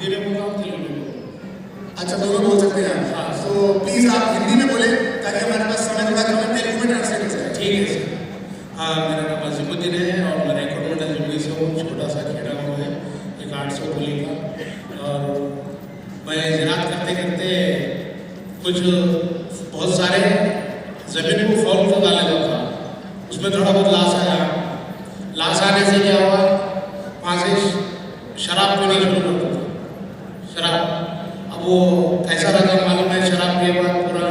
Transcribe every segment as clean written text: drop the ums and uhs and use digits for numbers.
हिंदी में बोल रहा हूँ, तेलुगु में बोल रहा हूँ। अच्छा, दोनों बोल सकते हैं आप? हाँ। तो प्लीज आप हिंदी में बोले ताकि हमारे पास समय थोड़ा कम है, तेलुगु में ट्रांसलेट हो जाए। ठीक है सर। हाँ, मेरा नाम अजीमुद्दीन है और मैं रेकॉर्ड मंडल जुबली से हूँ। छोटा सा खेड़ा हुआ है, एक 800 बोली का। और मैं ज़राअत करते करते कुछ बहुत सारे ज़मीन को फॉर्म तो डाले हुआ था, उसमें थोड़ा बहुत लाश आया। लाश आने से क्या हुआ, वहाँ से शराब पीना शुरू कर दिया। शराब, अब वो कैसा रहता मालूम है, शराब के बाद पूरा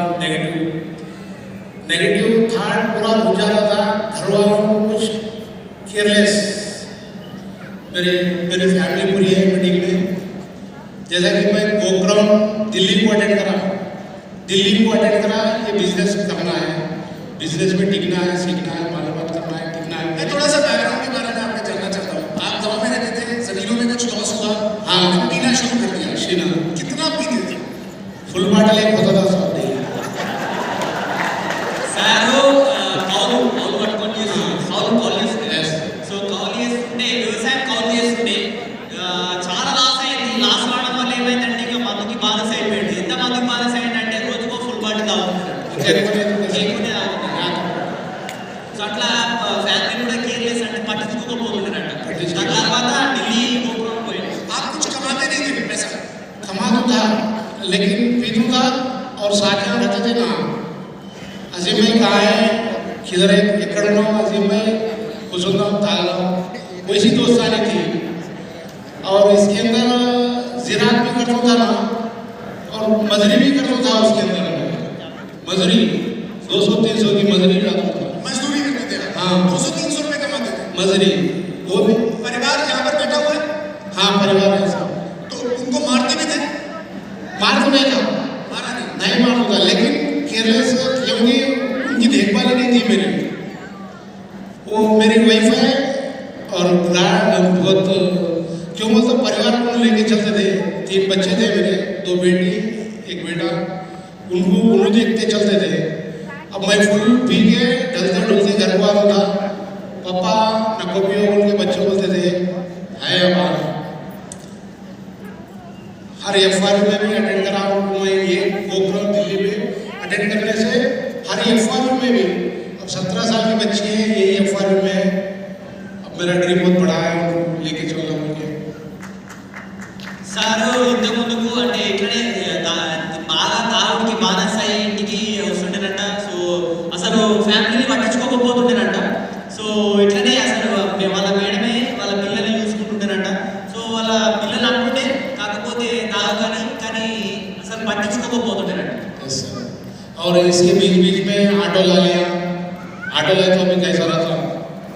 नेगेटिव थॉट पूरा हो जाता था। घर वालों को कुछ केयरलेस, मेरी फैमिली पूरी है मीटिंग में। जैसा कि मैं गोकराउंड दिल्ली को अटेंड करा, ये बिजनेस करना है, बिजनेस में टिकना है, सीखना है, मालूमात करना है, टिकना है। मैं थोड़ा सा बैकग्राउंड के बारे में आपने जानना चाहता हूँ। आप गाँव में रहते थे, जमीनों में कुछ लॉस हुआ, हाँ, पीना शुरू कर दिया। शीना कितना पीते थे? फुल बॉटल एक होता था सब नहीं। వ్యవసాయం కౌలు చేస్తుండే చాలా లాస్ అయింది. లాస్ అవడం వల్ల ఏమైందంటే ఇక మందుకి బానిస అయిపోయింది. ఎంత మందుకి బానిస అయిందంటే రోజుకో ఫుల్ బాటిల్ తాగుతున్నాడు. సో అట్లా ఫ్యామిలీ కూడా కేర్లెస్ అంటే పట్టించుకోకపోతుంటారంట. దాని తర్వాత ఢిల్లీ గోపురం పోయింది. आप कुछ कमाते नहीं थे पैसा? कमाता था लेकिन पीता था और साथ में रहते थे ना। अजीम भाई कहाँ है, किधर है, एकड़ ना अजीम भाई कुछ ताल वैसी दोस्तानी थी। और इसके अंदर ज़राअत भी करता था ना और मजदूरी भी करता था। उसके अंदर मजदूरी 200-300 की मजदूरी जाता था। मजदूरी करते थे? हाँ, 200-300 रुपए कमाते थे। मजदूरी वो भी। परिवार यहाँ पर बैठा हुआ है? हाँ, परिवार है सब। तो उनको मारते भी थे? मार तो नहीं था, मारा नहीं? नहीं मार होगा, लेकिन केयरलेस क्योंकि उनकी देखभाल नहीं थी मेरी। वो मेरी वाइफ है और बहुत क्यों बोलते परिवार को लेके चलते थे। 3 बच्चे थे मेरे, 2 बेटी 1 बेटा, उनको देखते चलते थे। अब मैं फुल पी के ढलते ढलते घर को आता था। पापा नको पियो, उनके बच्चे बोलते थे है अब हर एफआर में भी अटेंड करा हूँ मैं। ये गोकराउंड दिल्ली में अटेंड करने से हर एफआर में भी, अब 17 साल की बच्ची है, ये एफआर में है। अब मेरा ड्रीम बहुत बड़ा है, उनको लेके चलना मुझे। సారు ఇంతకుముందుకు అంటే ఇట్లనే బాగా తాగుడికి బానిస అయ్యి ఇంటికి వస్తుండేనంట. సో అసలు ఫ్యామిలీని పట్టించుకోకపోతుండేనంట. సో ఇట్లనే అసలు వాళ్ళ మేడమే వాళ్ళ పిల్లల్ని చూసుకుంటుండేనంట. సో వాళ్ళ పిల్లలు అనుకుంటే కాకపోతే తాగని కానీ అసలు పట్టించుకోకపోతుండేనంట. और इसके बीच में ऑटो ला लिया। ऑटो लाए तो अभी कैसा रहा था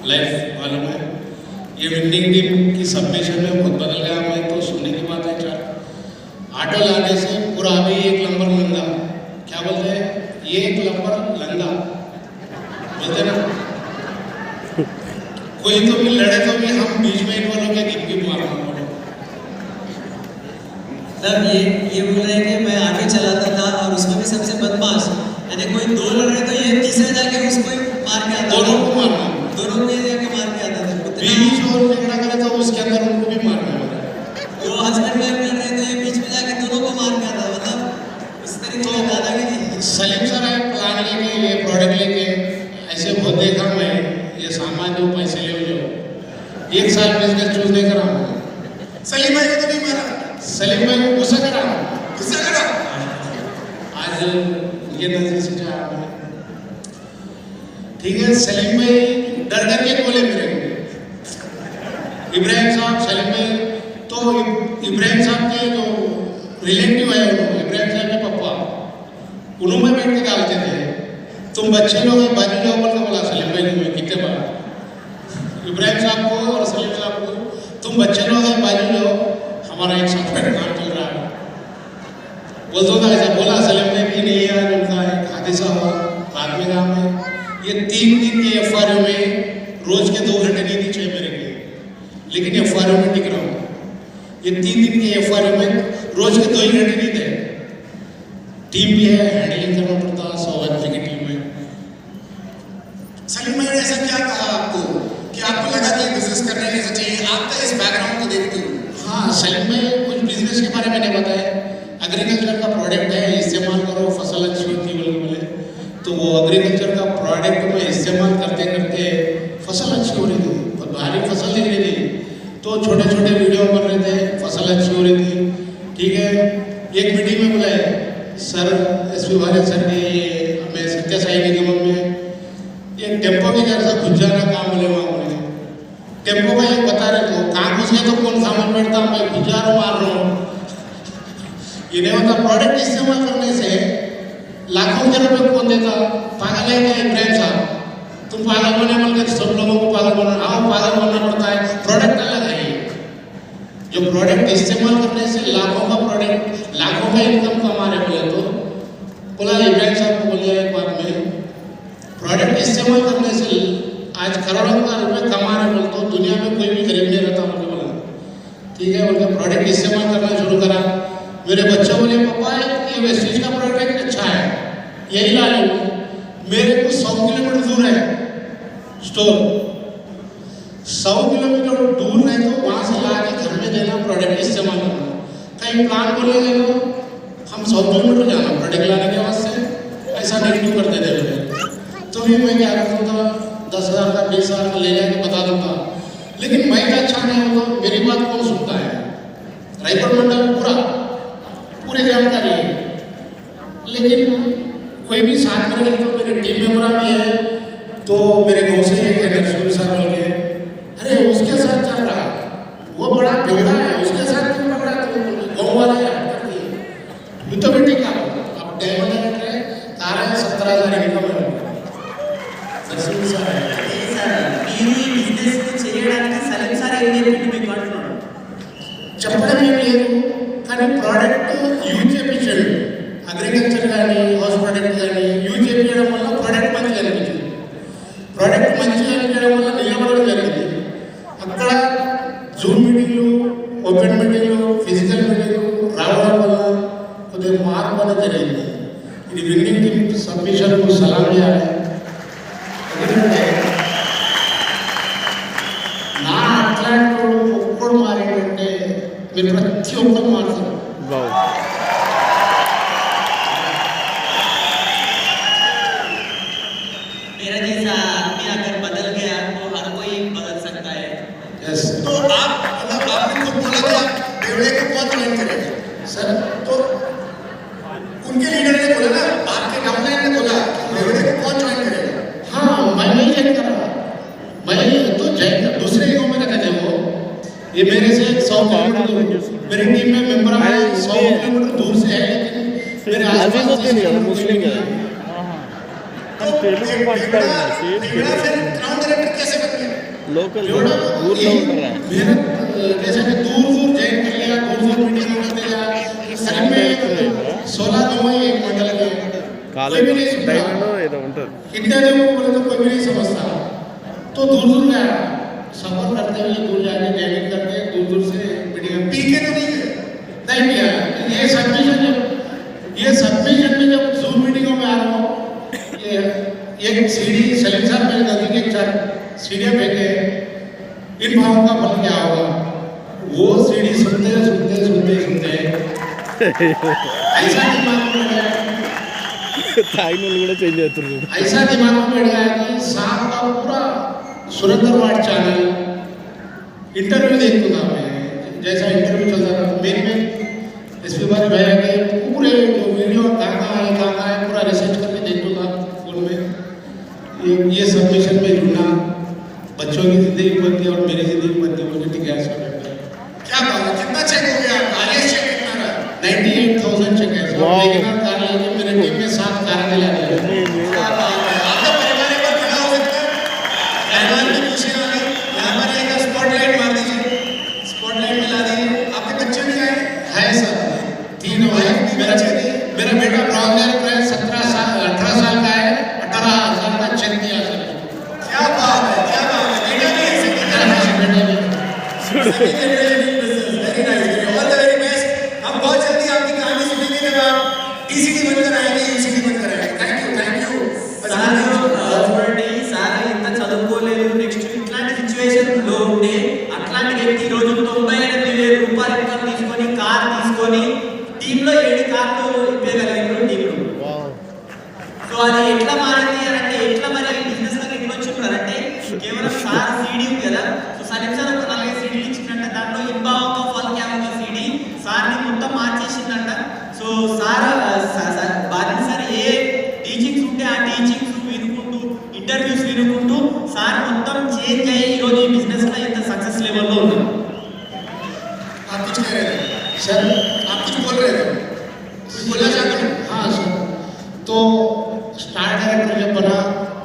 लाइफ मालूम है। ये विनिंग टीम की सबमिशन में बहुत बदल गया। मैं तो सुनने की बात है 4 ऑटो लाने से पूरा अभी 1 नंबर लंगा, क्या बोलते हैं, 1 नंबर लंगा बोलते ना। कोई तो भी लड़े तो भी हम बीच में इन वालों के गिप मारना। मतलब ये बोल रहे हैं कि मैं आगे चलाता था और उसमें भी सबसे बदमाश, यानी कोई 2 लड़ रहे तो ये तीसरा जाके उसको ही मार के आता था। दोनों को मारना, दोनों को जाके मार के आता था। बीच और झगड़ा करे तो उसके अंदर उनको भी मारना है। तो हस्बैंड वाइफ लड़ रहे तो ये बीच में जाके दोनों को मार के आता। मतलब इस तरीके का दादागिरी। सलीम सर है प्लान लेके, ये प्रोडक्ट लेके ऐसे बहुत देखा मैं। ये सामान जो पैसे ले लो, 1 साल बिजनेस चूज नहीं करा। सलीम भाई को तो नहीं मारा? सलीम भाई को गुस्सा करा। आज ये नजर से जा ठीक है। सलीम भाई डर डर के बोले मेरे इब्राहिम साहब, सलीम भाई तो इब्राहिम साहब के जो रिलेटिव है, इब्राहिम साहब के पापा, उन्होंने बैठ के डालते थे तुम बच्चे लोग बाजू जाओ बोल के बोला सलीम भाई ने कितने बार इब्राहिम साहब को और सलीम साहब को, तुम बच्चे लोग बाजू जाओ, हमारा एक साथ में काम चल रहा है। बोलते था ऐसा बोला सलीम ने भी नहीं है। उनका एक हादसा हुआ रात में गाँव में। ये 3 दिन के एफआर में रोज के 2 घंटे नहीं चाहिए मेरे लिए, लेकिन एफआर में टिक रहा हूँ। ये 3 दिन के एफआर में रोज के 2 ही घंटे नहीं थे। टीम भी है, हैंडलिंग करना पड़ता 100 आदमी की टीम में। सलीम भाई ने ऐसा क्या कहा आपको कि आपको लगा कि बिजनेस करने नहीं चाहिए? आपका इस बैकग्राउंड को देखते हुए। हाँ, सलीम भाई कुछ बिजनेस के बारे में नहीं बताया। एग्रीकल्चर का प्रोडक्ट है, इस्तेमाल करो, फसल अच्छी होती बोले तो वो एग्रीकल्चर का प्रोडक्ट में इस्तेमाल करते करते फसल अच्छी हो रही थी और भारी फसल दिख रही थी। तो छोटे छोटे वीडियो बन रहे थे, फसल अच्छी हो रही थी। ठीक है, एक मीटिंग में बुलाए सर, एसपी भारत सर ने हमें सत्य साई निगम में ये टेम्पो की जैसा घुस जाना काम बोले वहाँ बोले टेम्पो का ये बता रहे तो कहाँ घुस गए तो कौन सामान बैठता, मैं घुस जा रहा हूँ, मार रहा हूँ। ये नहीं होता। प्रोडक्ट इस्तेमाल करने से लाखों के रुपए कौन देता? पागल है क्या इब्राहिम साहब? तुम पागल बने बोल के सब लोगों को पागल बना, आओ पागल बनना पड़ता है। प्रोडक्ट अलग है, जो प्रोडक्ट इस्तेमाल करने से लाखों का प्रोडक्ट लाखों का इनकम कमा रहे बोले तो बोला इब्राहिम साहब को बोलिए एक बात में, प्रोडक्ट इस्तेमाल करने से आज करोड़ों का रुपए कमा रहे बोल तो दुनिया में कोई भी गरीब नहीं रहता बोल के बोला। ठीक है, बोल के प्रोडक्ट इस्तेमाल करना शुरू करा। मेरे बच्चे बोले पापा ये वेस्टेज का प्रोडक्ट अच्छा है, यही ला लो। मेरे को 100 किलोमीटर दूर है स्टोर, 100 किलोमीटर दूर है तो वहाँ से ला के घर में देना, प्रोडक्ट इस्तेमाल करना। कहीं प्लान बोलेंगे तो हम 100 किलोमीटर जाना प्रोडक्ट लाने के वास्ते, ऐसा नहीं करते थे। तो भी मैं क्या करता था, 10,000 का 20,000 का ले जाके बता दूंगा, लेकिन मैं तो अच्छा नहीं हूँ तो मेरी बात कौन सुनता है? रायपुर मंडल पूरी जानकारी है, लेकिन कोई भी साथ में नहीं तो मेरे टीम मेंबर भी है तो मेरे गाँव से एक है नरसूर साहब बोल के, अरे उसके साथ चल रहा, वो बड़ा बिगड़ा है, उसके साथ क्यों पकड़ा? तो गाँव वाला है तो बेटी का अब डायमंड है तारा है 17,000 इनकम है। नरसूर साहब ఈ బిజినెస్ చేయడానికి సలీం సార్ ఏం చెప్పిండు మీకు అంటున్నాడు? చెప్పడం ఏం లేదు, కానీ ప్రోడక్ట్ యూజ్ చేయించాడు. అగ్రికల్చర్ కానీ హౌస్ ప్రొడక్ట్ కానీ యూజ్ చేయించడం వల్ల ప్రోడక్ట్ మంచిగా అనిపించింది. ప్రోడక్ట్ మంచిగా అనిపించడం వల్ల నిలబడడం జరిగింది. అక్కడ జూమ్ మీటింగ్లు, ఓపెన్ మీటింగ్లు, ఫిజికల్ మీటింగ్లు రావడం వల్ల కొద్దిగా మార్పు అనేది జరిగింది. ఇది విన్నింగ్ టీమ్ సబ్మిషన్కు సలాం చేయాలి. ఎందుకంటే నా అట్లాంటి ఒక్కడు మారేటంటే మీరు ప్రతి ఒక్కరు మారుతారు. मेरा जैसा आदमी अगर बदल गया तो हर कोई बदल सकता है। यस, तो आप मतलब आपने खुद बोला कि आप बेवड़े को कौन ज्वाइन करेगा सर तो उनके लीडर ने बोला ना, आपके डाउनलाइन ने बोला बेवड़े को कौन ज्वाइन करेगा? हाँ, मैं नहीं ज्वाइन कर रहा, मैं तो ज्वाइन दूसरे गाँव में रहते थे वो, ये मेरे से 100 किलोमीटर दूर, मेरी टीम में मेंबर है 100 किलोमीटर दूर से है, लेकिन मेरे आसपास मुस्लिम है। तो बेवड़ा फिर ग्राउंड डायरेक्टर कैसे बन गया? लोकल दूर लोग कर रहा है। मेहनत जैसे कि दूर दूर ज्वाइन कर लिया, दूर दूर मीटिंग करते गया, सर में 16 गाँव है एक मंडल के, कोई भी नहीं सुनता, ఏదో ఉంటుంది कितने लोगों को बोले तो कोई भी नहीं समझता, तो दूर दूर गया, सफर करते हुए दूर जाके जॉइनिंग करते दूर दूर से मीटिंग पीके तो नहीं गए? नहीं किया। ये सबमिशन में जब जूम मीटिंगों में आ रहा हूँ, ये एक सीढ़ी सलीम साहब मेरे नदी के 4 सीढ़ियाँ फेंके, इन भावों का फल क्या होगा? वो सीढ़ी सुनते सुनते सुनते सुनते ऐसा दिमाग में गया, తాగినోళ్ళు కూడా చేంజ్ అవుతారు. ऐसा दिमाग में बैठ गया कि साहब का पूरा सुरेंद्रवाड़ चैनल इंटरव्यू देखूंगा मैं, जैसा इंटरव्यू चलता था मेरे में एसपी भैया के पूरे जो वीडियो कहाँ है पूरा रिसर्च करके देखूंगा फोन में। ये सबमिशन में जुड़ना बच्चों की जिंदगी बनती है और मेरी जिंदगी बनती है, मुझे ठीक है। क्या बात है, कितना चेक हो गया? आईएएस चेक कितना रहा? 98,000 चेक है। मेरे टीम में 7 कार मिला है। क्या बात है, आपका परिवार एक बार खड़ा हो सकता है? परिवार में खुशी आ गई, यहाँ पर एक स्पॉटलाइट मार दीजिए, स्पॉटलाइट मिला दीजिए। आपके बच्चे भी आए? है सर, 3 वाइफ, मेरा बेटा ब्राउजर में 18 साल का है, 18,000 का चेक दिया सर। क्या बात है, क्या बात है, बेटा भी है, बेटा भी very nice, all the very best. हम बहुत जल्दी आपकी कहानी सुनेंगे जब आप टीसीडी बनकर आएंगे, यूसीडी बनकर आएंगे। थैंक यू చూడండి సార్ ఇంత చదువుకోలేదు, నెక్స్ట్ ఇట్లాంటి సిచ్యువేషన్ లో ఉండే అట్లాంటి వ్యక్తి రోజు 98,000 రూపాయలు ఇన్కమ్ తీసుకొని కార్ తీసుకొని కార్లు ఇప్పగలిగిన టీంలు. సో అది ఎట్లా మారింది అని అంటే ఎట్లా మరి బిజినెస్ లో ఎట్లా వచ్చింటారు అంటే కేవలం సార్ సీడీ ఉంది కదా, సో సార్ సార్ ఒక 4 సీడీలు ఇచ్చిందంట, దాంట్లో ఇన్బాగా ఫాల్ క్యామ్ ఒక సీడీ సార్ని మొత్తం మార్చేసిందంట. సో సార్ బాధ్యత సార్ ఏ టీచింగ్స్ ఉంటే ఆ టీచింగ్స్ వినుకుంటూ ఇంటర్వ్యూస్ వినుకుంటూ సార్ మొత్తం చేంజ్ అయ్యి ఈరోజు ఈ బిజినెస్ లో ఇంత సక్సెస్ లెవెల్లో ఉన్నారు. आप कुछ कह रहे थे सर, आप कुछ बोल रहे थे, कुछ बोलना चाहते हैं? हाँ सर, तो स्टार डायरेक्टर जब बना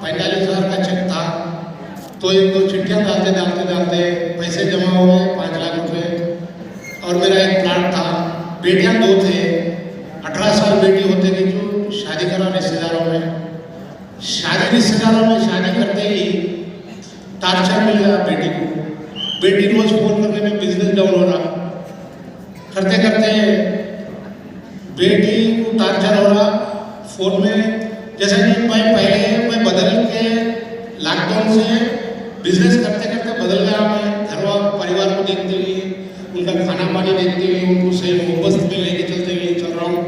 45,000 का चेक था, तो एक दो चिट्ठियाँ डालते पैसे जमा हुए 5 लाख रुपए, और मेरा एक प्लाट था, बेटियाँ 2 थे, 18 साल बेटी होते कि जो शादी करा रिश्तेदारों में शादी करते ही टार्चर मिल गया बेटी को। बेटी रोज फोन करने में बिजनेस डाउन हो रहा, करते करते बेटी को टार्चर हो रहा फोन में। जैसे कि मैं बदल के लॉकडाउन से बिजनेस करते करते बदल गया, मैं घर परिवार को देखते हुए, उनका खाना पानी देखते हुए, उनको सही मोहब्बत में लेके चलते हुए चल रहा हूँ।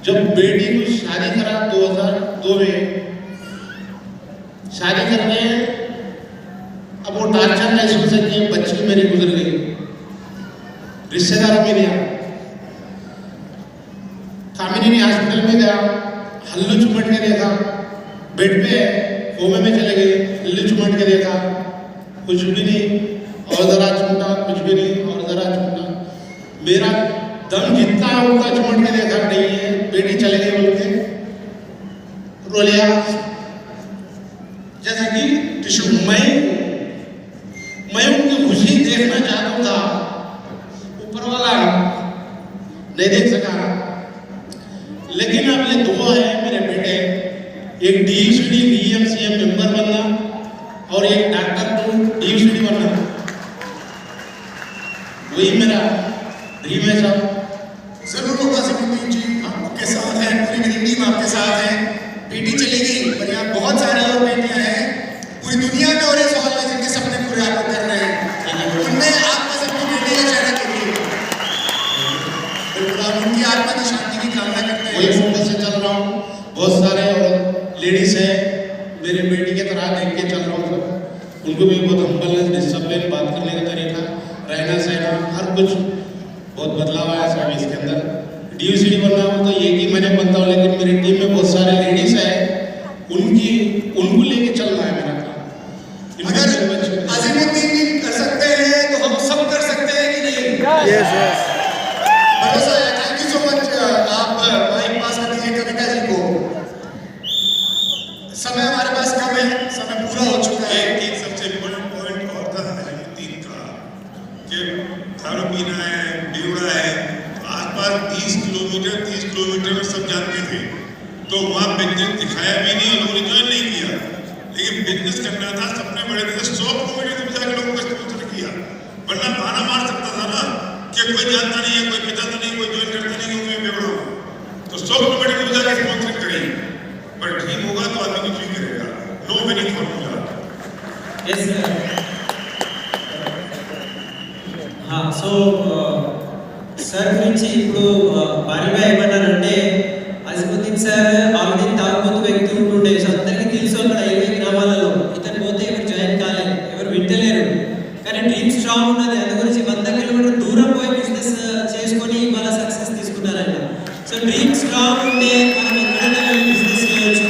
जब बेटी को शादी करा 2002 में, शादी करने अब वो टार्चर नहीं सुन सकी, बच्ची मेरी गुजर गई, रिश्तेदारों में गया, कामिनी हॉस्पिटल में गया, हल्लू चुमट के देखा, बेड पे कोमे में चले गए, हल्लू चुमट के देखा, कुछ भी नहीं, और ज़रा चुमटा, कुछ भी नहीं, और ज़रा चुमटा, मेरा दम जितना है उनका चुमट के देखा नहीं है, बेटी चले गई बोल के रो लिया। जैसा कि टिश्यू मैं उनकी खुशी देखना चाहता था, ऊपर वाला नहीं देख सका, लेकिन अब ये 2 है मेरे बेटे, एक DUCD DMCM मेंबर बनना और एक डॉक्टर को DUCD बनना, वही मेरा ड्रीम है साहब। जरूर होगा सिकंदर जी, आपके साथ हैं, पूरी मेरी टीम आपके साथ है। बेटी चली गई पर यहाँ बहुत सारी और बेटियां हैं पूरी दुनिया में और इस हॉल में जिनके सपने पूरे आप लोग कर रहे हैं, उनमें आपका सबकी बेटी का चेहरा देखिए, बिल्कुल आप उनकी आत्मा की शांति की कामना करते हैं। वही फोकस से चल रहा हूँ, बहुत सारे और लेडीज हैं मेरी बेटी की तरह देख के चल रहा हूँ सर, उनको भी बहुत हम्बलनेस, डिसिप्लिन, बात करने का तरीका, रहना सहना, हर कुछ बहुत बदलाव आया सर इसके अंदर। DUCD बनना हो तो ये कि मैंने बनता हूँ, लेकिन मेरी टीम में बहुत सारे लेडीज हैं, उनको लेके चलना है मेरा काम। अगर अजीमुद्दीन जी कर सकते हैं तो हम सब कर सकते हैं कि नहीं? Yes yes. भरोसा है। Thank you so much. आप माइक पास कर दीजिए कविता जी को। समय हमारे पास कम है, समय पूरा हो चुका है। एक सबसे इम्पोर्टेंट पॉइंट और था अजीमुद्दीन का कि दारू पीना है, बेवड़ा है, आसपास 20 किलोमीटर 30 किलोमीटर में सब जानते थे, तो वहाँ बिजनेस दिखाया भी नहीं और लोगों ने ज्वाइन नहीं किया, लेकिन बिजनेस करना था, सपने बड़े थे, 100 किलोमीटर तक जाकर लोगों को स्पॉन्सर किया, वरना बहाना मार सकता था ना कि कोई जानता नहीं है, कोई पहचानता नहीं, कोई ज्वाइन करता नहीं, मैं बेवड़ा हूँ, तो 100 किलोमीटर तक जाकर स्पॉन्सर करें, पर ड्रीम होगा तो आदमी कुछ भी करेगा, no winning formula. Yes, sir. हाँ, so సార్ గురించి ఇప్పుడు భారీగా ఏమన్నారంటే అజిముద్దీన్ సార్ ఆల్రెడీ తాగుబోతు వ్యక్తి ఉంటుండే, సో అందరికీ తెలుసు అక్కడ 20 గ్రామాలలో ఇతను పోతే ఎవరు జాయిన్ కాలేదు, ఎవరు వింటలేరు, కానీ డ్రీమ్ స్ట్రాంగ్ ఉన్నది, అందు గురించి 100 కిలోమీటర్ దూరం పోయి బిజినెస్ చేసుకొని వాళ్ళ సక్సెస్ తీసుకున్నారంట. సో డ్రీమ్ స్ట్రాంగ్ ఉంటే మనం ఎక్కడైనా వెళ్ళి బిజినెస్ చేయొచ్చు.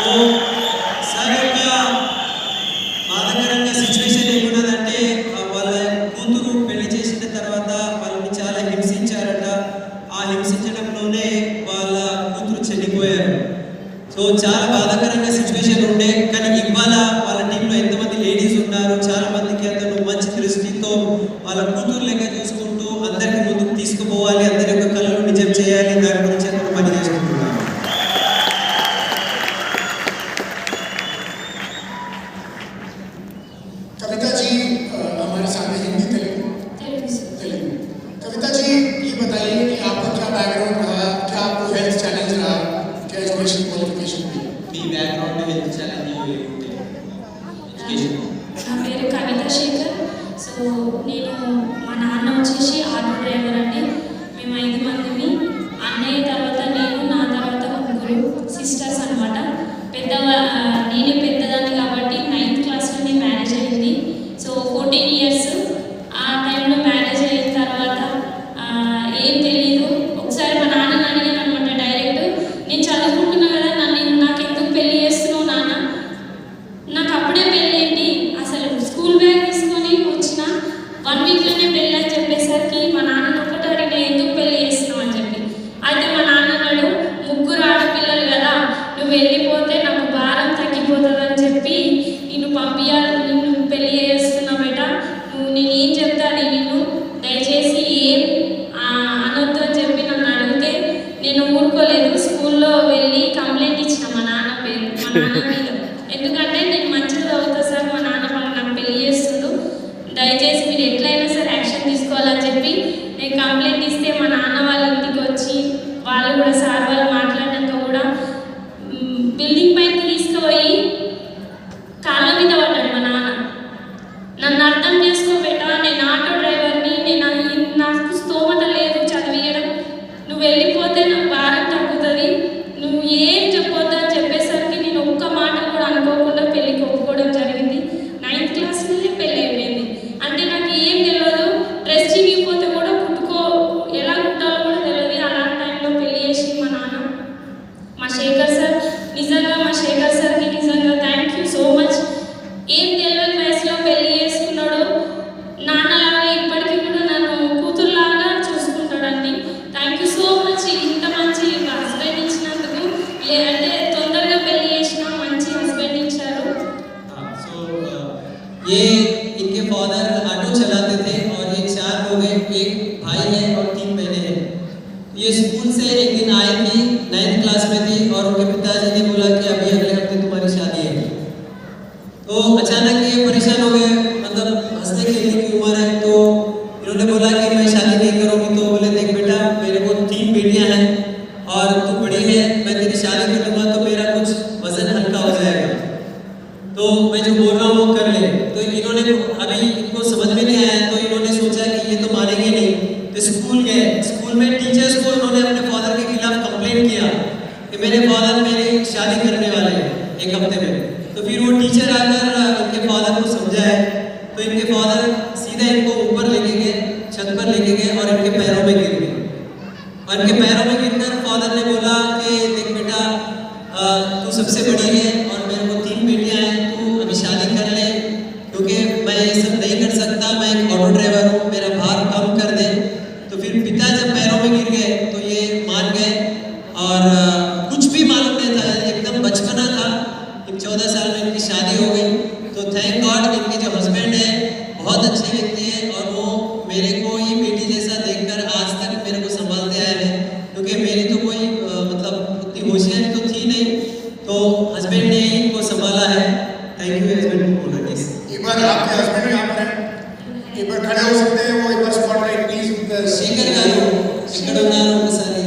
సో సార్ యొక్క బాధాకరంగా సిచ్యువేషన్ ఏమున్నదంటే వాళ్ళ కూతురు పెళ్లి చేసిన తర్వాత వాళ్ళని చాలా హింసించారట, ఆ హింసించడంలోనే వాళ్ళ కూతురు చనిపోయారు. సో చాలా బాధాకరంగా సిచ్యువేషన్ ఉండే, కానీ ఇవాళ వాళ్ళ టీంలో ఎంతమంది లేడీస్ ఉన్నారు, చాలా మందికి అతను మంచి దృష్టితో వాళ్ళ కూతురు లెక్క చూసుకుంటూ అందరికీ ముందుకు తీసుకుపోవాలి, అందరి యొక్క కళలు నిజం చేయాలి, దాని గురించి అతను పని చేసుకుంటున్నారు. कविता जी हमारे साथ हैं, हिंदी तेलुगु? तेलुगु। कविता जी ये बताइए कि आपका क्या बैकग्राउंड रहा, क्या आपको हेल्थ चैलेंज रहा, क्या एजुकेशन क्वालिफिकेशन थी? మీ బ్యాక్గ్రౌండ్ హెల్త్ ఛాలెంజ్ ఎడ్యుకేషన్? నా పేరు కవిత శేఖర్. సో నేను మా నాన్న వచ్చేసి ఆటో డ్రైవర్ అండి. మేము 5 మంది 1 వీక్లోనే పెళ్ళి అని చెప్పేసరికి మా నాన్న ఒకటి అడిగిన ఎందుకు పెళ్లి చేస్తున్నావు అని చెప్పి. అయితే మా నాన్న అన్నాడు, 3 ఆడపిల్లలు కదా, నువ్వు వెళ్ళిపోతే నాకు భారం తగ్గిపోతుంది అని చెప్పి నిన్ను పంపించాలి, నిన్ను పెళ్లి చేస్తున్నా బేట, నువ్వు నేను ఏం చెప్తాను నిన్ను, దయచేసి ఏం అనొద్దు అని చెప్పి నన్ను అడిగితే నేను ఊరుకోలేదు. స్కూల్లో వెళ్ళి కంప్లైంట్ ఇచ్చిన మా నాన్న మీద. ఎందుకంటే నేను మంచిగా చదువుతా సార్, మా నాన్న నాకు పెళ్లి చేస్తుండు, దయచేసి మీరు ఎట్లయినా సరే యాక్షన్ తీసుకోవాలని చెప్పి నేను కంప్లైంట్ ఇస్తే మా నాన్న వాళ్ళ ఇంటికి వచ్చి వాళ్ళు కూడా సార్ వాళ్ళు మాట్లాడినాక కూడా బిల్డింగ్ పైకి తీసుకుపోయి కాళ్ళ మీద పడ్డాడు మా నాన్న. నన్ను అర్థం చేసుకోబెట్ట, నేను ఆటో డ్రైవర్ని, నాకు స్తోమత లేదు చదివియడం, నువ్వు వెళ్ళిపోతే నాకు భారం తగ్గుతుంది, నువ్వు ఏం చెప్పొద్దు అని చెప్పేసరికి నేను ఒక్క మాట కూడా అనుకోకుండా పెళ్ళికి ఒప్పుకోవడం జరిగింది. 9th క్లాస్ నుండి పెళ్ళి అయిపోయింది. అంటే నాకు ఏం తెలియదు, డ్రెస్ చిరిగిపోతే కూడా ఎలా కుట్టాలో కూడా తెలియదు. అలాంటి టైంలో పెళ్ళి చేసి మా నాన్న మా శేఖర్ సార్, నిజంగా మా శేఖర్ సార్కి నిజంగా థ్యాంక్ యూ సో మచ్. ఏం తెలియని వయసులో పెళ్లి చేసుకున్నాడు, నాన్నలాగా ఇప్పటికీ కూడా నన్ను కూతురులాగా చూసుకుంటాడండి. Thank you so much. ఇంత మంచి హస్బెండ్ ఇచ్చినందుకు, లేదంటే తొందరగా పెళ్లి చేసిన మంచి హస్బెండ్ ఇచ్చారు. ये इनके फादर ऑटो चलाते थे और ये 4 लोग हैं, एक भाई है और 3 बहनें हैं। ये स्कूल से एक दिन आई थी, 9th क्लास में थी और उनके पिताजी ने बोला कि अभी अगले हफ्ते तुम्हारी शादी है। तो अचानक ये परेशान हो गए, मतलब हंसने खेलने की उम्र है, तो इन्होंने बोला कि मैं शादी नहीं करूँगी। तो बोले देख बेटा, मेरे को 3 बेटियाँ हैं और तू बड़ी है, मैं तेरी शादी करूँगा तो मेरा कुछ वजन हल्का हो जाएगा, तो मैं जो बोल रहा हूँ वो कर ले। तो इन्होंने अभी इनको समझ में नहीं आया, तो इन्होंने सोचा कि ये तो मानेंगे नहीं, तो स्कूल गए। स्कूल में टीचर्स को उन्होंने अपने फादर के खिलाफ कंप्लेंट किया कि मेरे फादर मेरी शादी करने वाले हैं 1 हफ्ते में। तो फिर वो टीचर आकर इनके फादर को समझाए, तो इनके फादर सीधा इनको ऊपर लेके गए, छत पर लेके गए और इनके पैरों में गिर गए। और इनके पैरों में गिरकर फादर ने बोला कि देख बेटा, तू सबसे बड़ी है और मेरे को 3 बेटियां हैं, तू अभी शादी कर ले, क्योंकि मैं ये सब नहीं कर सकता, मैं एक ऑटो ड्राइवर हूँ, मेरा भार कम कर दे। तो फिर पिता जब पैरों में गिर गए तो ये मान गए और कुछ भी मालूम नहीं था, एकदम बचपना था। 14 साल में इनकी शादी हो गई। तो थैंक गॉड इनके जो हस्बैंड है बहुत अच्छे व्यक्ति हैं और वो मेरे को ही बेटी जैसा देखकर आज तक मेरे को संभालते आए हैं, क्योंकि मेरी तो कोई मतलब उतनी होशियारी तो थी नहीं, तो हस्बैंड ने ही इनको संभाला है। Thank you husband for this. एक बार आपके हस्बैंड यहाँ पर हैं, एक बार खड़े हो सकते हैं, वो एक बार स्पॉटलाइट प्लीज। शेखर गारू ఇక్కడ ఉన్నారు, ఒకసారి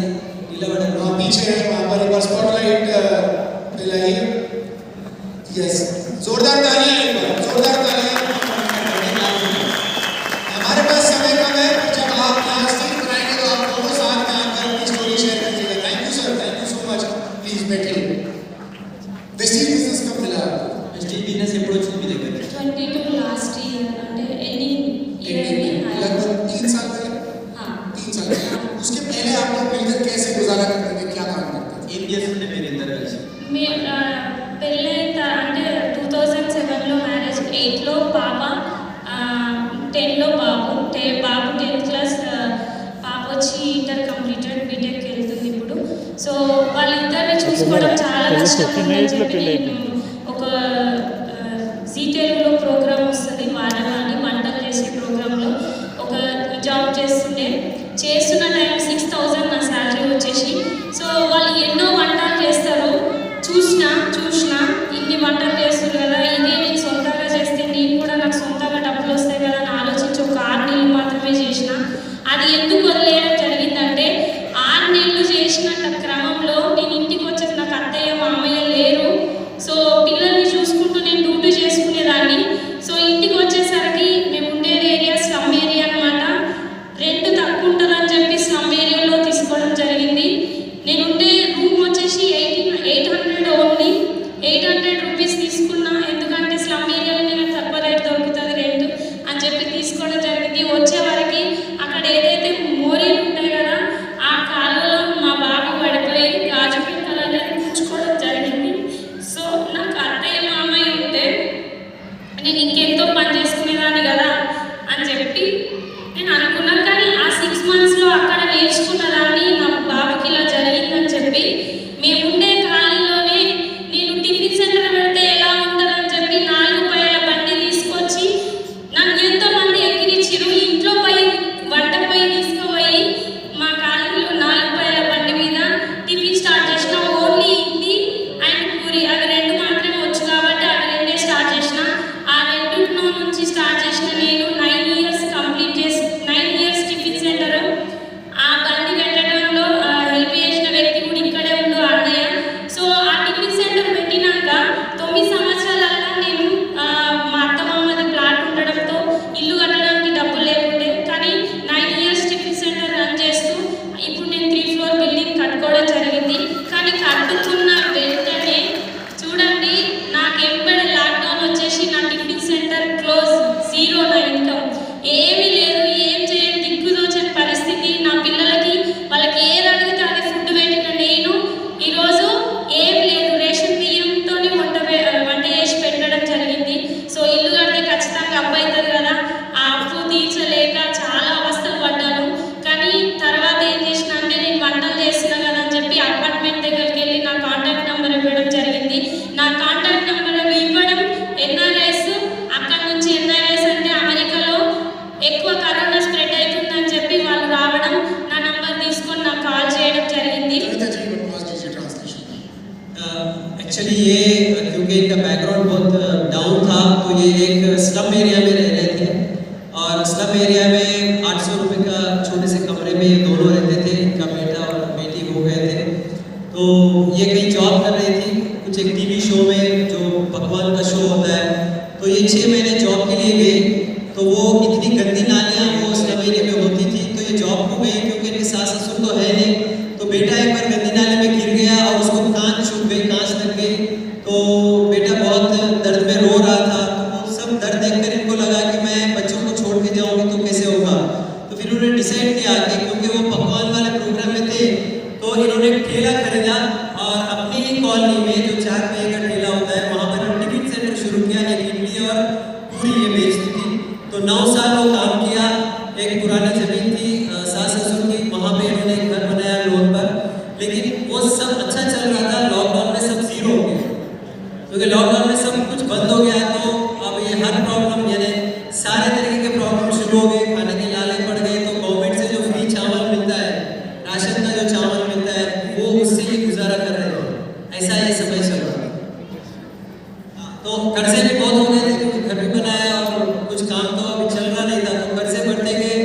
నిలబడండి। वहाँ पीछे है, वहाँ पर एक बार स्पॉटलाइट दिलाइए। यस, जोरदार तालियां, एक बार जोरदार तालियां। हमारे पास समय कम है, जब आप यहाँ स्टील कराएंगे तो आप दोनों साथ में आकर अपनी स्टोरी शेयर कीजिएगा। Thank you sir, thank you so much. Please बैठिए। वेस्टीज बिजनेस कब मिला आपको? వెస్టీజ్ బిజినెస్ ఎప్పుడు వచ్చింది మీ దగ్గర? 22 లాస్ట్ इयर అంటే ఎండింగ్ ఇయర్ में लगभग 3 साल पहले। हाँ 3 साल पहले। उसके पहले आप लोग मिलकर कैसे गुजारा करते थे, क्या काम करते थे? ఏం చేస్తుండే మీరు ఇద్దరు కలిసి? పెళ్ళైన అంటే 2007లో మ్యారేజ్, 8లో పాప, 10లో బాబు. బాబు 10th క్లాస్, పాప వచ్చి ఇంటర్ కంప్లీటెడ్, బీటెక్ వెళ్తుంది ఇప్పుడు. సో వాళ్ళిద్దరిని చూసుకోవడం చాలా కష్టం ఉందని చెప్పి నేను ఒక జీ తెలుగులో ప్రోగ్రామ్ వస్తుంది వారాన్ని వంటలు చేసే ప్రోగ్రాంలో ఒక జాబ్ చేస్తున్న టైం 6000 నా శాలరీ వచ్చేసి. సో వాళ్ళు ఎన్నో వంటలు చేస్తారు, చూసినా ఇన్ని వంటలు చేస్తారు కదా, ఇదే నేను సొంతంగా చేస్తే నేను కూడా నాకు సొంతంగా డబ్బులు వస్తాయి కదా అని ఆలోచించి ఒక 6 నెలలు మాత్రమే చేసిన. అది ఎందుకు వదిలేయడం జరిగిందంటే 6 నెలలు చేసిన క్రమంలో నేను ఇంటికి వచ్చేసి నాకు అత్తయ్య మామయ్య లేరు. సో एक्चुअली ये क्योंकि इनका बैकग्राउंड बहुत डाउन था, तो ये एक स्लम एरिया में रह रहे थे और स्लम एरिया में 800 रुपये का छोटे से कमरे में ये दोनों रहते थे। इनका बेटा और बेटी हो गए थे, तो ये कहीं जॉब कर रही थी कुछ एक टीवी शो में जो पकवान का शो होता है। तो ये 6 महीने जॉब के लिए गए, तो वो इतनी गंदी नालियाँ वो स्लम एरिया में होती थी, तो ये जॉब को गई क्योंकि इनके सास ससुर तो है नहीं। तो बेटा एक बार गंदी नाले में गिर गया और उसको कांच छूट गई, कांच लग गई, तो बेटा बहुत दर्द में रो रहा था। तो वो सब दर्द देखकर इनको लगा कि मैं बच्चों को छोड़ के जाऊंगी तो कैसे होगा। तो फिर उन्होंने डिसाइड किया कि क्योंकि वो पकवान वाले प्रोग्राम में थे, तो इन्होंने एक ठेला खरीदा और अपनी ही कॉलोनी में जो 4 पहिए का ठेला होता है वहाँ पर टिफिन सेंटर शुरू किया। एक इडली और पूरी ये बेचती थी। तो 9 साल वो काम किया। एक पुरानी जमीन थी सास ससुर की, वहाँ पे इन्होंने एक घर बनाया लोन पर, लेकिन वो सब अच्छा चल रहा था। लॉकडाउन में सब जीरो हो गया, क्योंकि लॉकडाउन में सब कुछ बंद हो गया। तो अब ये हर प्रॉब्लम यानी सारे तरीके के प्रॉब्लम शुरू हो गए, खाने के लाले पड़ गए। तो गवर्नमेंट से जो फ्री चावल मिलता है, राशन का जो चावल मिलता है, वो उससे ही गुजारा कर रहे थे। ऐसा ये समय चल रहा था। तो कर्जे भी बहुत हो गए थे क्योंकि घर भी बनाया और कुछ काम तो अभी चल रहा नहीं था, तो कर्जे बढ़ते गए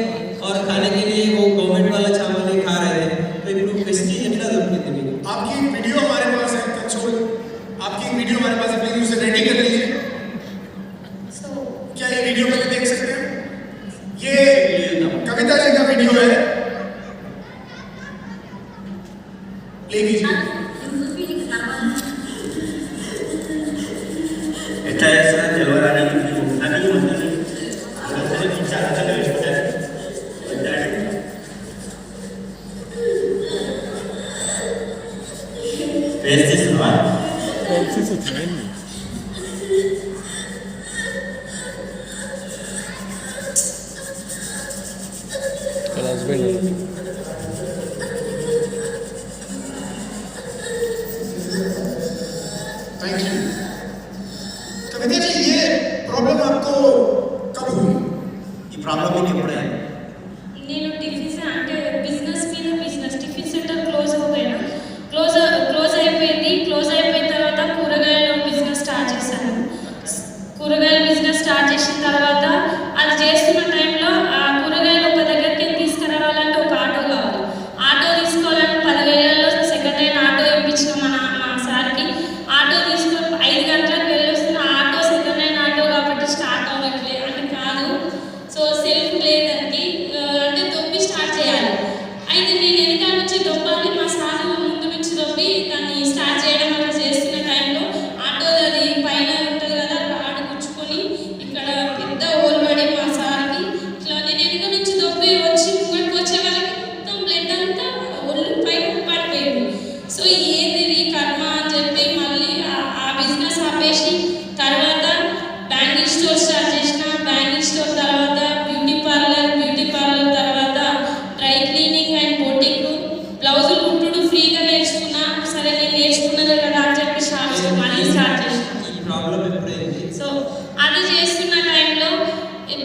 और खाने के लिए वो गवर्नमेंट वाला चावल नहीं खा रहे थे। तो एक प्रेस्टीज इतना जरूरी थी। आपकी एक वीडियो हमारे पास है कंसोल, आपकी एक वीडियो हमारे पास है, प्लीज उसे रेडी कर लीजिए। क्या ये वीडियो पहले देख सकते हैं? ये कविता जी का वीडियो है, प्ले कीजिए। Esta es de Laura Nani, este es thank you. Kavita ji, ये प्रॉब्लम आपको कब हुई? ఈ ప్రాబ్లం మీకు ఎప్పుడైంది? నేను టిఫిన్స్ అంటే బిజినెస్ మీద బిజినెస్ టిఫిన్ సెంటర్ క్లోజ్ అయిపోయింది. క్లోజ్ అయిపోయిన తర్వాత కూరగాయల బిజినెస్ స్టార్ట్ చేశాను. కూరగాయల బిజినెస్ స్టార్ట్ చేసిన తర్వాత అది చేస్తున్న టైంలో ఆ కూరగాయలు ఒక దగ్గరికి తీసుకురావాలంటే ఒక ఆటో కావాలి. ఆటో తీసుకోవాలని 10,000లో సెకండ్ హ్యాండ్ ఆటో ఇప్పించిన మా సార్కి. ఆటో తీసుకొని 5 గంటలకు వెళ్ళొస్తున్న ఆటో సెకండ్ హ్యాండ్ ఆటో కాబట్టి స్టార్ట్ అవ్వట్లేదు అంటే కాదు. సో సెల్ఫ్ లేదండి, అంటే దొబ్బి స్టార్ట్ చేయాలి. అయితే నేను వెనకాల నుంచి దొబ్బాలి, మా సార్ ముందు నుంచి దొబ్బి దాన్ని స్టార్ట్ చేయడం అలా చేస్తున్న టైంలో ఆటో అది పైన ఉంటుంది కదా, రాడ్ గుచ్చుకొని ఇక్కడ పెద్ద హోల్ పడి మా సార్కి ఇట్లా నేను వెనక నుంచి దొబ్బి వచ్చి ముంగడికి వచ్చే వాళ్ళకి మొత్తం బ్లడ్ అంతా ఒళ్ళు పైన పడిపోయింది. సో ఏది కర్మ అని చెప్పి మళ్ళీ ఆ బిజినెస్ ఆపేసి తర్వాత బ్యాంగిల్ స్టోర్ స్టార్ట్ చేసిన. బ్యాంగిల్ స్టోర్ తర్వాత బ్యూటీ పార్లర్ తర్వాత డ్రై క్లీనింగ్ అండ్ బొటిక్, బ్లౌజులు కుట్టుడు ఫ్రీగా నేర్చుకున్నా. సరే నేను నేర్చుకున్నదే కదా అని చెప్పి మళ్ళీ స్టార్ట్ చేసిన. ఈ ప్రాబ్లం ఎప్పుడైంది? సో అది చేస్తున్న టైంలో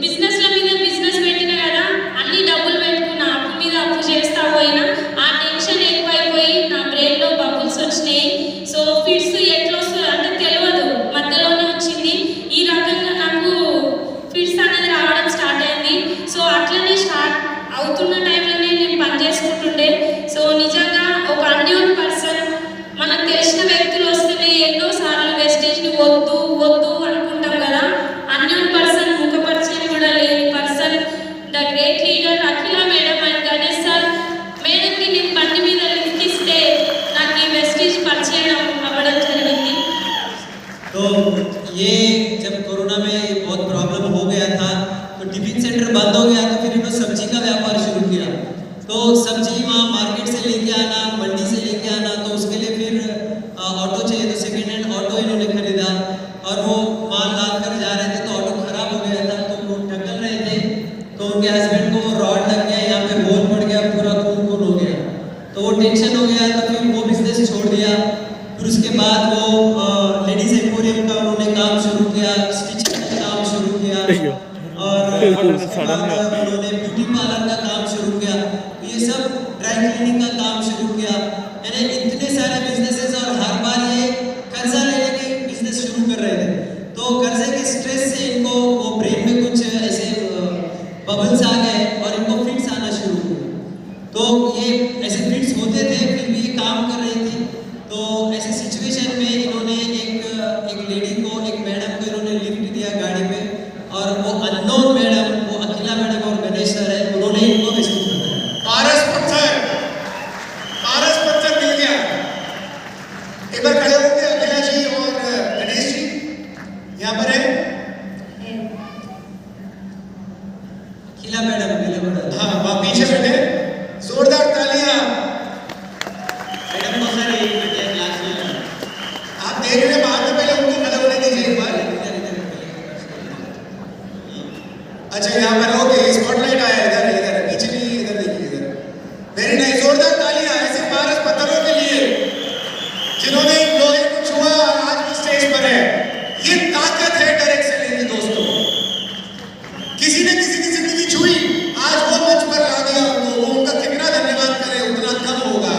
బిజినెస్ల మీద బిజినెస్ పెట్టిన కదా, అన్ని డబ్బులు పెట్టుకున్నా, అప్పు మీద అప్పు చేస్తా పోయినా. ఆ టెన్షన్ ఎక్కువైపోయి నా బ్రెయిన్లో బబుల్స్ వచ్చినాయి. సో ఫిట్స్ ఎట్లా వస్తుంది అంటే తెలియదు, మధ్యలోనే వచ్చింది. ఈ రకంగా నాకు ఫిట్స్ అనేది రావడం స్టార్ట్ అయింది. సో అట్లనే స్టార్ట్ అవుతున్న టైంలోనే నేను పని చేసుకుంటుండే. సో నిజంగా ఒక అన్యూన్ పర్సన్, మనకు తెలిసిన వ్యక్తులు వస్తేనే ఎన్నోసార్లు వెస్టేజ్ని వద్దు అనుకుంటాం కదా. అన్యూన్ పర్సన్, ముఖపరిచయం కూడా లేని person, the great leader Akhila madam and Ganesh sir మేడంకి నేను బండి మీద లిఫ్ట్ ఇస్తే నాకు ఈ వెస్టేజ్ పరిచయం అవ్వడం జరిగింది. तो ये जब कोरोना में बहुत प्रॉब्लम हो गया था, तो टिफिन सेंटर बंद हो गया, तो फिर इन्होंने सब्जी का व्यापार शुरू किया। तो सब्जी वहाँ मार्केट से लेके आना, मंडी से लेके आना, तो उसके लिए फिर ऑटो चाहिए, तो सेकेंड हैंड ऑटो इन्होंने खरीदा और वो माल लाद कर जा रहे थे, तो ऑटो खराब हो गया था, तो वो ढकल रहे थे। तो उनके हस्बैंड को वो रॉड लग गया, यहाँ पे होल पड़ गया, पूरा खून हो गया। तो वो टेंशन हो गया, तो फिर वो बिजनेस छोड़ दिया। फिर उसके बाद वो लेडीज एम्पोरियम का उन्होंने काम शुरू किया, स्टिचिंग का काम शुरू किया और उसके बाद उन्होंने ब्यूटी पार्लर का काम शुरू किया। ये सब ड्राई क्लीनिंग का काम शुरू किया। यानी इतने सारे बिजनेसेस और हर बार ये कर्जा ले तो ये ऐसे फिट्स होते थे, फिर भी ये काम कर रही थी। तो ऐसे सिचुएशन में इन्होंने एक लेडी को, एक मैडम को इन्होंने लिफ्ट दिया गाड़ी पे, और वो अननोन मैडम, वो अखिला मैडम और गणेश सर है, उन्होंने इनको वेस्टिज बनाया। पारस पत्थर मिल गया। एक बार खड़े होंगे अखिला जी और गणेश जी यहाँ पर है। अखिला मैडम, हाँ, वहाँ पीछे बैठे। जोरदार तालियां। मैडम को सर एक बेटे क्लास में आप देख रहे हैं, बाद में पहले उनको खड़े होने दीजिए एक बार। अच्छा, यहाँ पर ओके, स्पॉटलाइट आया इधर पीछे नहीं, इधर देखिए, इधर। वेरी नाइस, जोरदार तालियां ऐसे पारस पत्थरों के लिए जिन्होंने लोहे को छुआ और आज वो स्टेज पर है। ये ताकत है डायरेक्ट सेलिंग की दोस्तों। किसी ने किसी की जिंदगी छुई, आज वो मंच पर ला दिया उनको। वो उनका कितना धन्यवाद करे उतना कम होगा।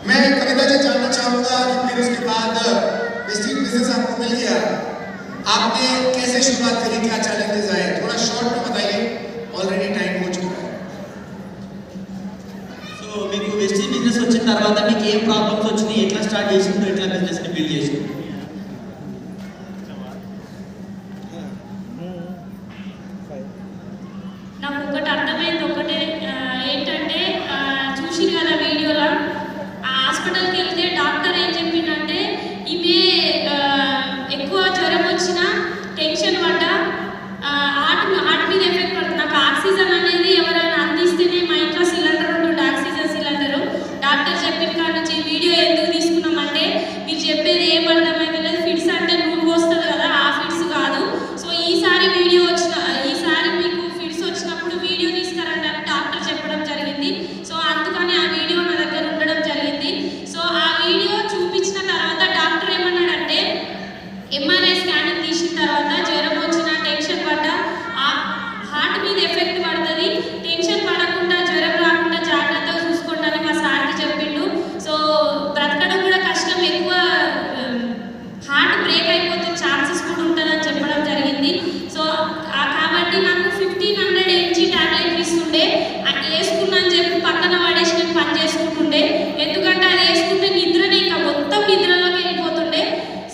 मैं कविता जी जानना चाहूंगा कि फिर उसके बाद वेस्टिज बिजनेस आपको मिल गया, आपने कैसे शुरुआत करी, क्या चैलेंजेस आए, थोड़ा शॉर्ट में बताइए, ऑलरेडी टाइम हो चुका है। సో మీకు వెస్టిజ్ బిజినెస్ వచ్చిన తర్వాత మీకు ఏం ప్రాబ్లమ్స్ వచ్చినాయి, ఎట్లా స్టార్ట్ చేసిండ్రు, ఎట్లా బిజినెస్ ని బిల్డ్ చేసిండ్రు? నాకు ఒకటి అర్థమైంది, ఒకటే ఏంటంటే చూసి కదా వీడియోలో, ఆ హాస్పిటల్కి వెళ్తే డాక్టర్ ఏం చెప్పిందంటే ఈమె ఎక్కువ జ్వరం వచ్చినా, టెన్షన్ పడ్డా హార్ట్ మీద ఎఫెక్ట్ పడుతుంది. నాకు ఆక్సిజన్ అనేది ఎవరైనా అందిస్తేనే, మా ఇంట్లో సిలిండర్ ఉంటుంది, ఆక్సిజన్ సిలిండరు. డాక్టర్ చెప్పిన కాడ నుంచి వీడియో ఎందుకు తీసుకున్నామంటే, మీరు చెప్పేది ఏం అర్థమైతే లేదు, ఫిట్స్ అంటే నూనె వస్తుంది కదా, ఆ ఫిట్స్ కాదు. సో ఈసారి మీకు ఫిట్స్ వచ్చినప్పుడు వీడియో తీసుకురండి అని డాక్టర్ చెప్పడం జరిగింది. సో అందుకని ఆ వీడియో నా దగ్గర ఉండడం జరిగింది. సో ఆ వీడియో చూపించిన తర్వాత డాక్టర్ ఏమన్నాడంటే, ఎంఆర్ఐ స్కానింగ్ తీసిన తర్వాత జ్వరం వచ్చినా, టెన్షన్ పడ్డా, హార్ట్ మీద ఎఫెక్ట్ పడుతుంది, టెన్షన్ పడకుండా, జ్వరం రాకుండా జాగ్రత్తగా చూసుకోండి అని మా సార్కి చెప్పిండు. సో బ్రతకడం కూడా కష్టం, ఎక్కువ హార్ట్ బ్రేక్ అయిపోతే ఛాన్సెస్ కూడా ఉంటుందని చెప్పడం జరిగింది. సో కాబట్టి నాకు 1500 ఎంజీ టాబ్లెట్ ఇస్తుండే, అది వేసుకున్నా అని చెప్పి పక్కన పడేసి నేను పని చేసుకుంటుండే. ఎందుకంటే అది వేసుకుంటే నిద్రనే, ఇంకా మొత్తం నిద్రలోకి వెళ్ళిపోతుండే.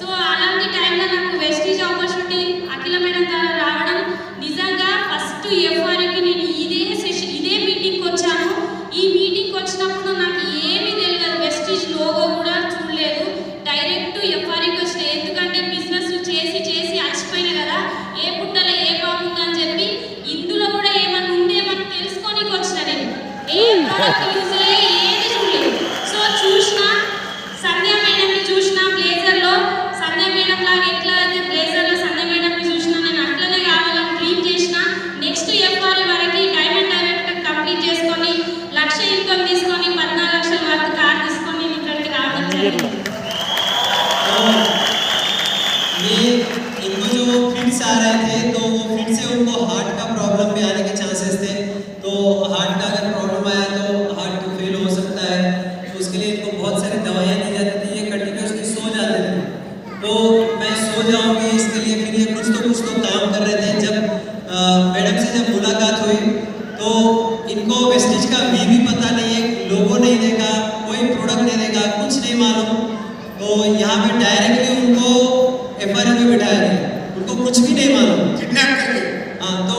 సో అలాంటి టైంలో నాకు వెస్టిజ్ ఆపర్చునిటీ అఖిల మేడం ద్వారా రావడం, నిజంగా ఫస్ట్ ఎఫ్ఆర్కి నేను ఇదే మీటింగ్కి వచ్చాను. ఈ మీటింగ్కి వచ్చినప్పుడు నాకు ఏమీ తెలియదు, వెస్టిజ్ లోగో కూడా చూడలేదు, డైరెక్ట్ ఎఫ్ఆర్కి వచ్చిన. ఎందుకంటే బిజినెస్ చేసి చేసి అలసిపోయినా కదా, ఏ పుట్టలో ఏ బాగుందని చెప్పి ఇందులో కూడా ఏమన్నా ఉందేమని తెలుసుకోనికి వచ్చిన. నేను ఏ ప్రోడక్ట్ యూజ్ చేయాలి ఏది చూడలేదు. సో చూసిన సంధ్య మేడంని చూసిన, బ్లేజర్లో సంధ్య మేడం లాగా ఎట్లా అయితే బ్లేజర్లో సంధ్య మేడంని చూసిన, నేను అట్లనే కావాలని డ్రీమ్ చేసిన. నెక్స్ట్ ఎఫ్ఆర్ వరకు డైరెక్ట్ కంప్లీట్ చేసుకొని 1,00,000 ఇన్కమ్ తీసుకొని 14 లక్షల వరకు కార్ తీసుకొని నేను ఇక్కడికి రావడం జరిగింది. ये इनको जो फिट्स आ रहे थे, तो वो फिट से उनको हार्ट का प्रॉब्लम भी आने के चांसेस थे। तो हार्ट का अगर प्रॉब्लम आया तो हार्ट फेल हो सकता है, तो उसके लिए इनको बहुत सारी दवाइयाँ दी जाती थी। ये कंटिन्यूसली सो जाते थे, तो मैं सो जाऊँगी इसके लिए फिर ये कुछ तो काम कर रहे थे। जब मैडम से जब मुलाकात हुई तो इनको वेस्टिज का भी पता नहीं है, लोगो नहीं देखा, कोई प्रोडक्ट नहीं देखा, कुछ नहीं मालूम। तो यहाँ पे डायरेक्टली उनको एफआरआई में बिठाया गया, उनको कुछ भी नहीं मालूम, किडनैप करके। हाँ, तो